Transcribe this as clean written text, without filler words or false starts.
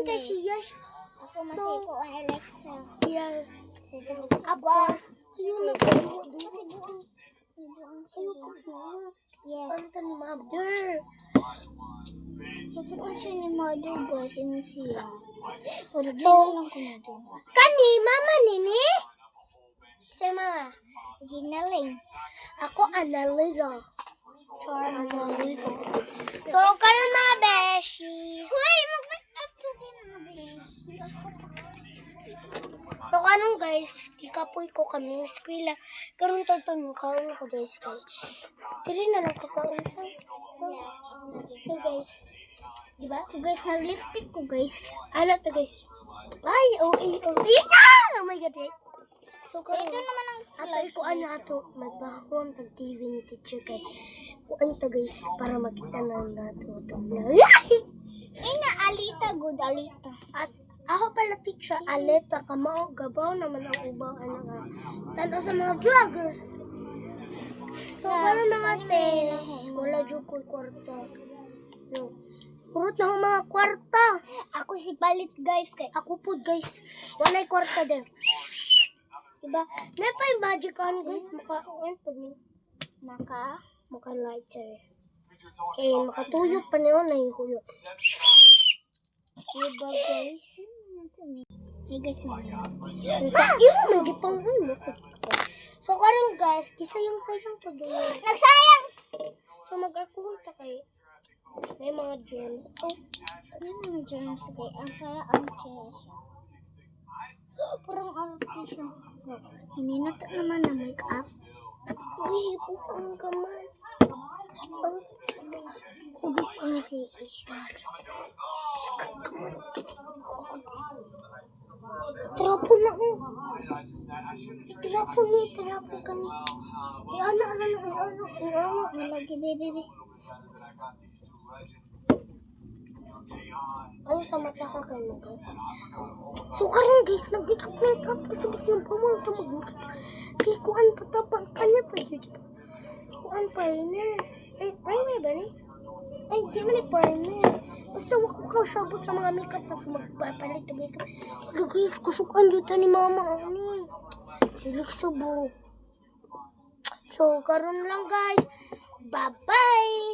kay siya. Ako masiko ang Alexa. Yeah. Sige mo. Apos. Ayun na. Yes. Anta ni mother. Kasi kung siya ni mother, guys, ini siya. Pero di So, lang ko na doon. Kani, mama nini? Say mama. Ginaling. Ako Annalisa. Sorry, Annalisa. So, karon mga beshi. Hoy, mag-make up sa din mga beshi. So, karon guys, ikapoy ko kami ng eskwela. Karon tatanong, karon ako guys kay. Dili na lang kakaunsan. So guys, diba? So guys, nag-lipstick ko guys. Ano to guys? Ay, okay. Oh my God, guys. So, So ito naman ang ato ko ano ato magbahon tag TV ni teacher kay kuan ta guys para makita na nato to vlog. Ina, Alita, good Alita. At ako pala teacher Aleta kamao gabaw naman ang ubaw ana nga tanaw sa mga vloggers. So karon mga te wala jud ko kwarta. No. Kurot na akong mga kwarta. Ako si Palit guys kay Ako po guys, walay kwarta din. Diba? May pa yung magic ano guys, maka-on pa niyo. Maka-lighter. Eh, makatuyok pa niyo na yung kuyo. Diba guys? Hey guys, Yun, magipang mo. So, karon guys, kisayang-sayang po din. nagsayang! So, mag-alcohol ta kay may mga germs. Oh, Ano mga germs kay ang para ang chest. Parang ano siya. Hininata naman na make up. uy, pupang kamay. So guys, ini si Isha. Trapo na oh. Trapo ka ni. Ano. Malagi baby. Ano sa mata ka kay mo kay? So karon guys, nag-make up kasi bit yung pamol to mag-make up. Kaya kuan pa tapang kanya pa yun. Kuan primer. Ay, primer ba ni? Ay, di man ni primer. Basta wako ka sabot sa mga makeup tapos magpapalit ng makeup. Ano guys, kusukan dito ni mama. Ano? Silik subo. So, karon lang guys. Bye-bye!